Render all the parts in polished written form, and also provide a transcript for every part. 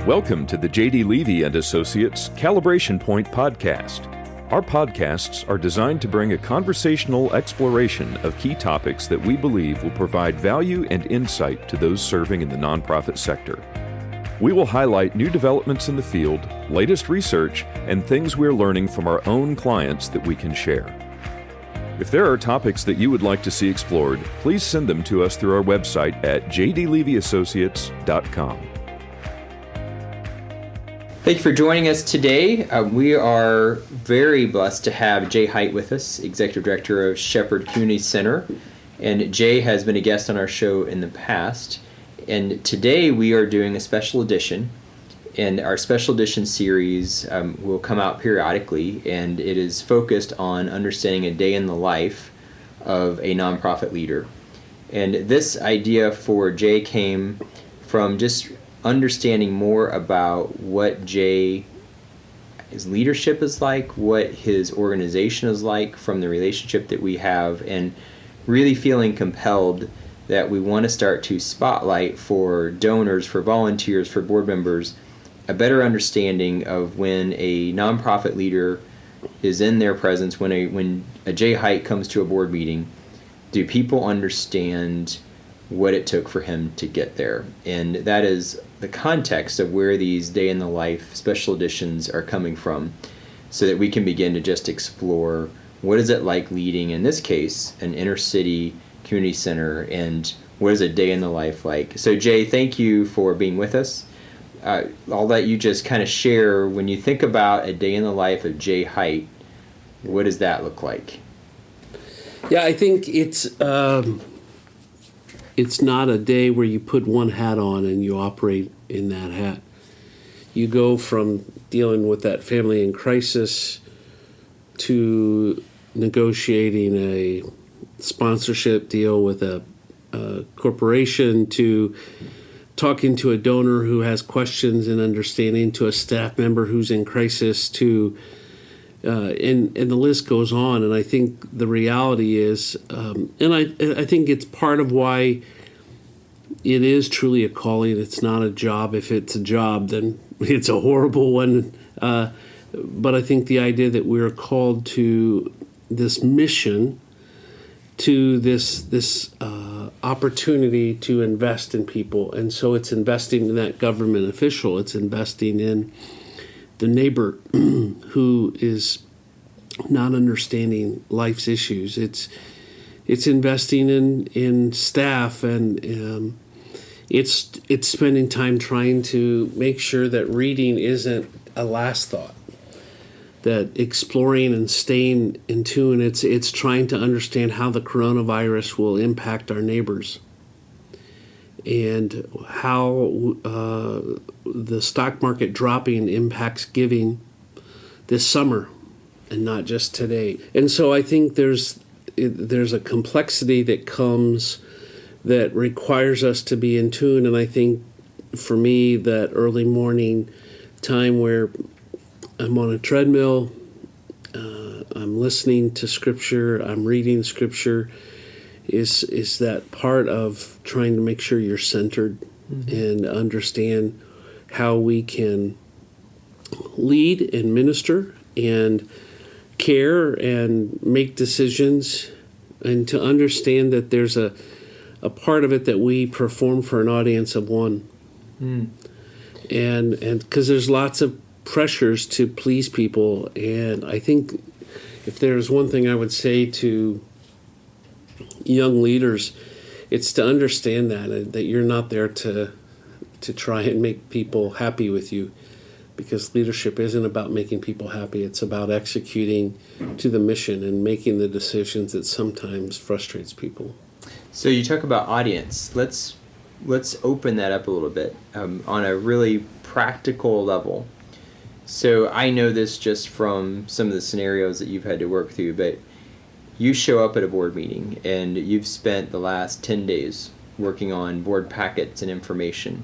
Welcome to the J.D. Levy & Associates Calibration Point Podcast. Our podcasts are designed to bring a conversational exploration of key topics that we believe will provide value and insight to those serving in the nonprofit sector. We will highlight new developments in the field, latest research, and things we're learning from our own clients that we can share. If there are topics that you would like to see explored, please send them to us through our website at jdlevyassociates.com. Thank you for joining us today. We are very blessed to have Jay Height with us, Executive Director of Shepherd Community Center. And Jay has been a guest on our show in the past. And today we are doing a special edition. And our special edition series will come out periodically. And it is focused on understanding a day in the life of a nonprofit leader. And this idea for Jay came from just understanding more about what his leadership is like, what his organization is like from the relationship that we have, and really feeling compelled that we want to start to spotlight for donors, for volunteers, for board members, a better understanding of when a nonprofit leader is in their presence, when a Jay Height comes to a board meeting. Do people understand what it took for him to get there? And that is the context of where these day in the life special editions are coming from, so that we can begin to just explore what is it like leading, in this case, an inner city community center, and what is a day in the life like. So Jay, thank you for being with us. I'll let you just kind of share, when you think about a day in the life of Jay Height, what does that look like? Yeah, I think it's not a day where you put one hat on and you operate in that hat. You go from dealing with that family in crisis to negotiating a sponsorship deal with a corporation, to talking to a donor who has questions and understanding, to a staff member who's in crisis, to and the list goes on. And I think the reality is, and I think it's part of why it is truly a calling. It's not a job. If it's a job, then it's a horrible one. But I think the idea that we're called to this mission, to this opportunity to invest in people. And so it's investing in that government official. It's investing in the neighbor who is not understanding life's issues. It's investing in staff, and it's spending time trying to make sure that reading isn't a last thought, that exploring and staying in tune. It's trying to understand how the coronavirus will impact our neighbors, and how the stock market dropping impacts giving this summer and not just today. And so I think there's a complexity that comes that requires us to be in tune. And I think for me, that early morning time where I'm on a treadmill, I'm listening to Scripture, I'm reading Scripture, is that part of trying to make sure you're centered and understand how we can lead and minister and care and make decisions, and to understand that there's a part of it that we perform for an audience of one. And because there's lots of pressures to please people, and I think if there's one thing I would say to young leaders, it's to understand that you're not there to try and make people happy with you, because leadership isn't about making people happy. It's about executing to the mission and making the decisions that sometimes frustrates people. So you talk about audience. Let's open that up a little bit on a really practical level. So I know this just from some of the scenarios that you've had to work through, but you show up at a board meeting and you've spent the last 10 days working on board packets and information.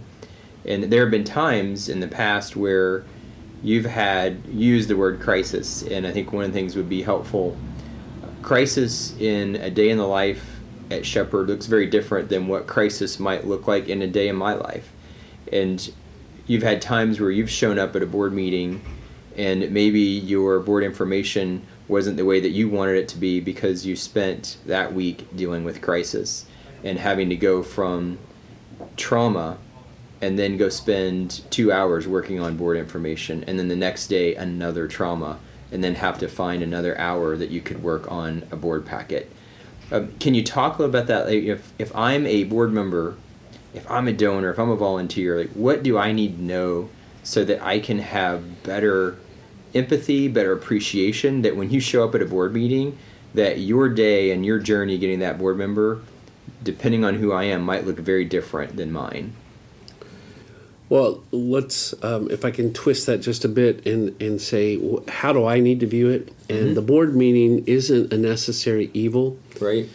And there have been times in the past where you've used the word crisis, and I think one of the things would be helpful. Crisis in a day in the life at Shepherd looks very different than what crisis might look like in a day in my life. And you've had times where you've shown up at a board meeting and maybe your board information wasn't the way that you wanted it to be because you spent that week dealing with crisis and having to go from trauma and then go spend 2 hours working on board information, and then the next day another trauma, and then have to find another hour that you could work on a board packet. Can you talk a little about that? Like if I'm a board member, if I'm a donor, if I'm a volunteer, like what do I need to know so that I can have better empathy, better appreciation, that when you show up at a board meeting, that your day and your journey getting that board member, depending on who I am, might look very different than mine? Well, let's, if I can twist that just a bit and say, how do I need to view it? And the board meeting isn't a necessary evil. Right.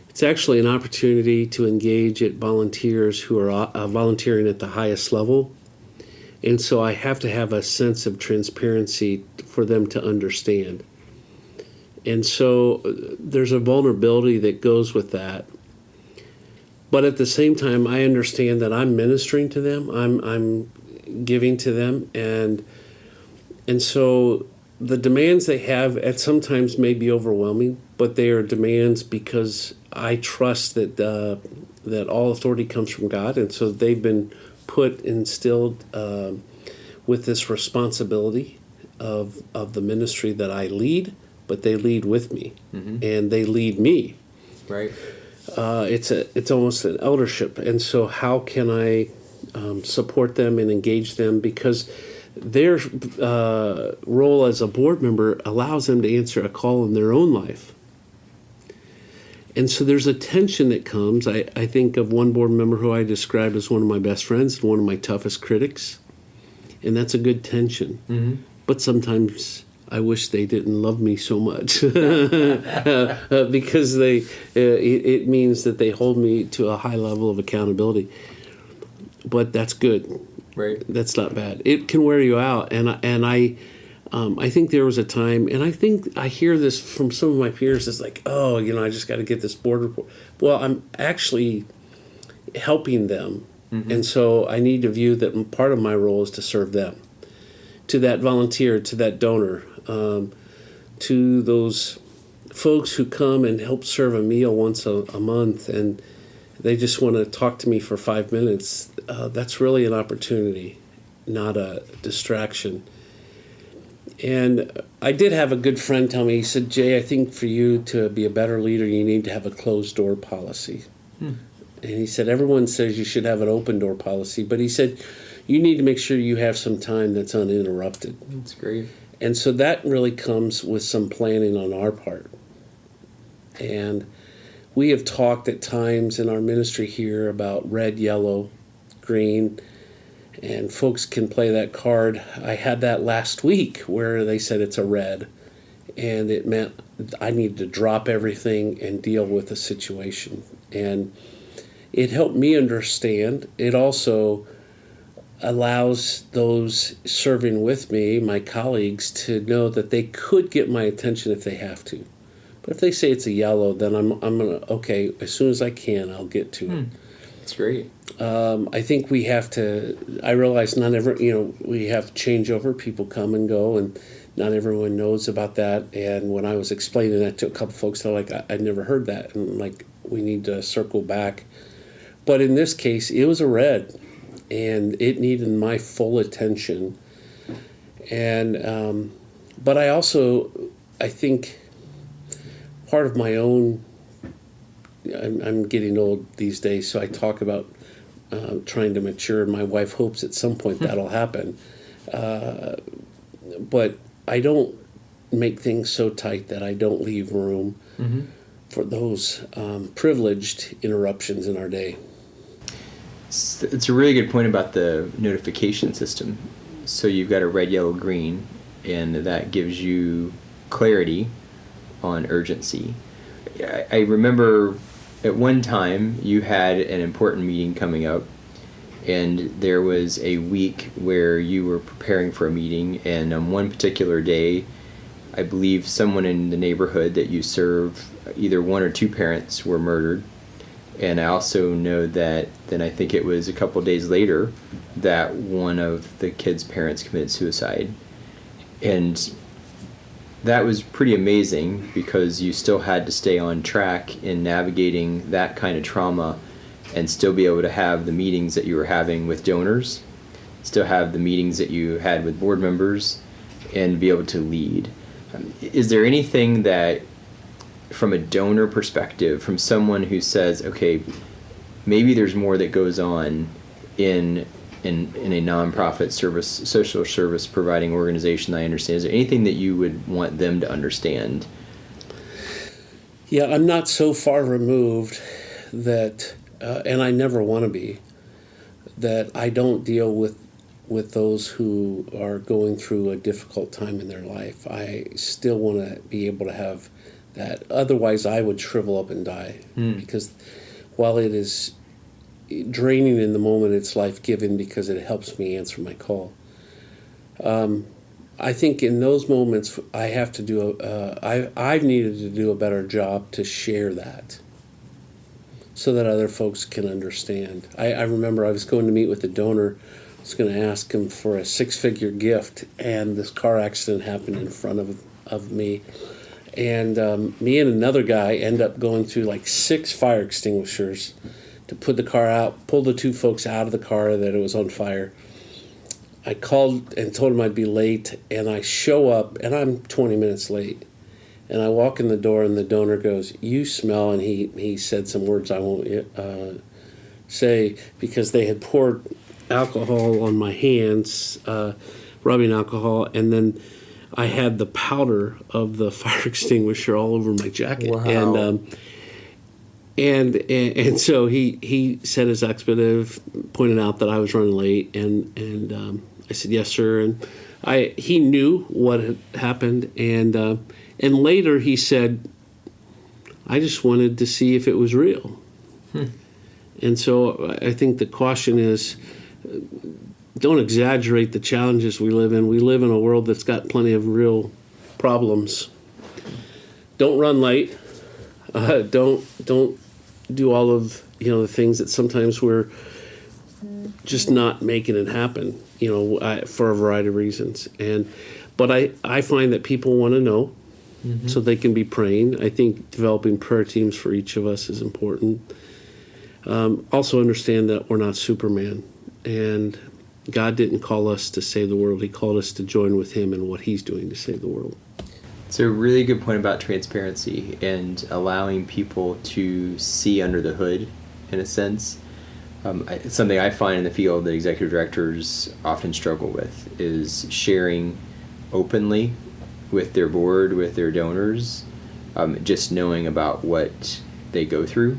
It's actually an opportunity to engage at volunteers who are volunteering at the highest level. And so I have to have a sense of transparency for them to understand. And so there's a vulnerability that goes with that. But at the same time, I understand that I'm ministering to them. I'm giving to them, and so the demands they have at sometimes may be overwhelming, but they are demands because I trust that that all authority comes from God, and so they've been instilled with this responsibility of the ministry that I lead, but they lead with me, and they lead me. Right. It's almost an eldership, and so how can I support them and engage them, because their role as a board member allows them to answer a call in their own life. And so there's a tension that comes. I think of one board member who I describe as one of my best friends, one of my toughest critics, and that's a good tension. But sometimes I wish they didn't love me so much because it means that they hold me to a high level of accountability. But that's good. Right. That's not bad. It can wear you out, and I think there was a time, and I think I hear this from some of my peers. It's like, oh, I just got to get this board report. Well, I'm actually helping them, and so I need to view that part of my role is to serve them, to that volunteer, to that donor. To those folks who come and help serve a meal once a month, and they just want to talk to me for 5 minutes. That's really an opportunity, not a distraction. And I did have a good friend tell me, he said, Jay, I think for you to be a better leader, you need to have a closed door policy. And he said, everyone says you should have an open door policy, but he said, you need to make sure you have some time that's uninterrupted. That's great. And so that really comes with some planning on our part. And we have talked at times in our ministry here about red, yellow, green, and folks can play that card. I had that last week where they said it's a red, and it meant I needed to drop everything and deal with the situation. And it helped me understand. It also allows those serving with me, my colleagues, to know that they could get my attention if they have to. But if they say it's a yellow, then I'm gonna, okay, as soon as I can, I'll get to it. That's great. I think we have to, I realize not every, we have changeover, people come and go, and not everyone knows about that. And when I was explaining that to a couple folks, they're like, I'd never heard that. And like, we need to circle back. But in this case, it was a red, and it needed my full attention. And but I think part of my own, I'm getting old these days, so I talk about trying to mature, and my wife hopes at some point that'll happen. But I don't make things so tight that I don't leave room for those privileged interruptions in our day. It's a really good point about the notification system. So you've got a red, yellow, green, and that gives you clarity on urgency. I remember at one time you had an important meeting coming up, and there was a week where you were preparing for a meeting, and on one particular day, I believe someone in the neighborhood that you serve, either one or two parents were murdered. And I also know that then I think it was a couple days later that one of the kids' parents committed suicide. And that was pretty amazing because you still had to stay on track in navigating that kind of trauma and still be able to have the meetings that you were having with donors, still have the meetings that you had with board members, and be able to lead. Is there anything that, from a donor perspective, from someone who says, okay, maybe there's more that goes on in a nonprofit service, social service providing organization that I understand, is there anything that you would want them to understand? Yeah, I'm not so far removed that, and I never want to be, that I don't deal with those who are going through a difficult time in their life. I still want to be able to have that. Otherwise, I would shrivel up and die. Because while it is draining in the moment, it's life-giving because it helps me answer my call. I think in those moments, I have to do I've needed to do a better job to share that so that other folks can understand. I remember I was going to meet with a donor. I was going to ask him for a 6-figure gift, and this car accident happened in front of me. And me and another guy end up going through like 6 fire extinguishers to put the car out, pull the 2 folks out of the car that it was on fire. I called and told him I'd be late, and I show up, and I'm 20 minutes late. And I walk in the door, and the donor goes, "You smell," and he said some words I won't say, because they had poured alcohol on my hands, rubbing alcohol, and then I had the powder of the fire extinguisher all over my jacket. Wow. And so he said his expletive, pointed out that I was running late, and I said, "Yes, sir." And he knew what had happened, and later he said, "I just wanted to see if it was real." And so I think the caution is, don't exaggerate the challenges we live in. We live in a world that's got plenty of real problems. Don't run late. Don't do all of the things that sometimes we're just not making it happen. For a variety of reasons. But I find that people want to know, so they can be praying. I think developing prayer teams for each of us is important. Also understand that we're not Superman, and God didn't call us to save the world. He called us to join with Him in what He's doing to save the world. It's a really good point about transparency and allowing people to see under the hood, in a sense. Something I find in the field that executive directors often struggle with is sharing openly with their board, with their donors, just knowing about what they go through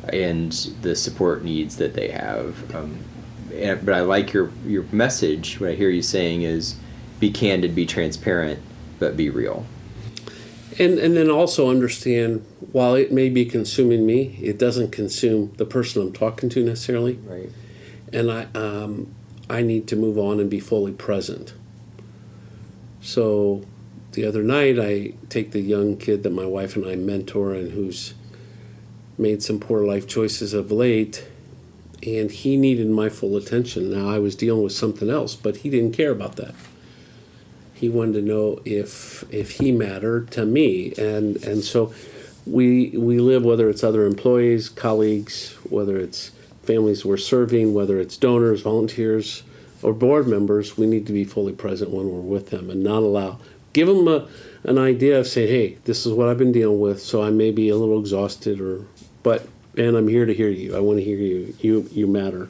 and the support needs that they have. But I like your message. What I hear you saying is, be candid, be transparent, but be real. And then also understand, while it may be consuming me, it doesn't consume the person I'm talking to necessarily. Right. And I need to move on and be fully present. So the other night, I take the young kid that my wife and I mentor and who's made some poor life choices of late, and he needed my full attention. Now, I was dealing with something else, but he didn't care about that. He wanted to know if he mattered to me, and so we live, whether it's other employees, colleagues, whether it's families we're serving, whether it's donors, volunteers, or board members, we need to be fully present when we're with them and not give them an idea of saying, "Hey, this is what I've been dealing with, so I may be a little exhausted, but I'm here to hear you. I want to hear you. You matter."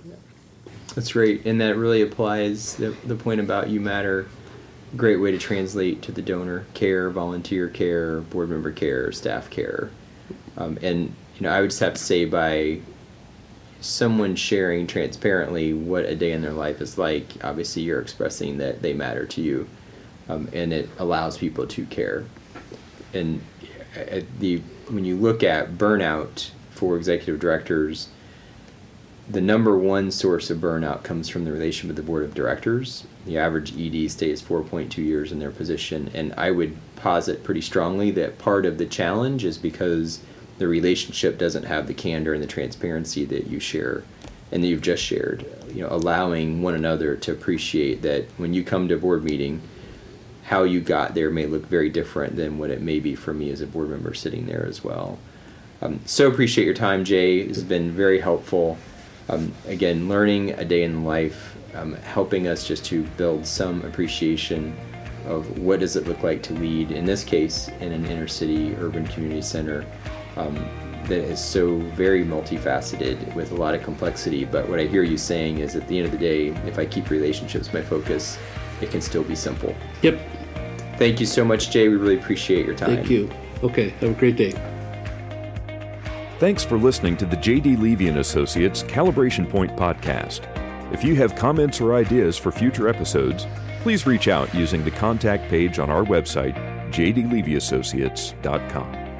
That's great, and that really applies the point about you matter. Great way to translate to the donor care, volunteer care, board member care, staff care. And I would just have to say, by someone sharing transparently what a day in their life is like, obviously you're expressing that they matter to you, and it allows people to care. And when you look at burnout for executive directors, the number one source of burnout comes from the relation with the board of directors. The average ED stays 4.2 years in their position, and I would posit pretty strongly that part of the challenge is because the relationship doesn't have the candor and the transparency that you share and that you've just shared. Allowing one another to appreciate that when you come to a board meeting, how you got there may look very different than what it may be for me as a board member sitting there as well. So appreciate your time, Jay. It's been very helpful. Again, learning a day in life, helping us just to build some appreciation of what does it look like to lead, in this case, in an inner city urban community center that is so very multifaceted with a lot of complexity. But what I hear you saying is at the end of the day, if I keep relationships my focus, it can still be simple. Yep. Thank you so much, Jay. We really appreciate your time. Thank you. Okay, have a great day. Thanks for listening to the J.D. Levy & Associates Calibration Point Podcast. If you have comments or ideas for future episodes, please reach out using the contact page on our website, jdlevyassociates.com.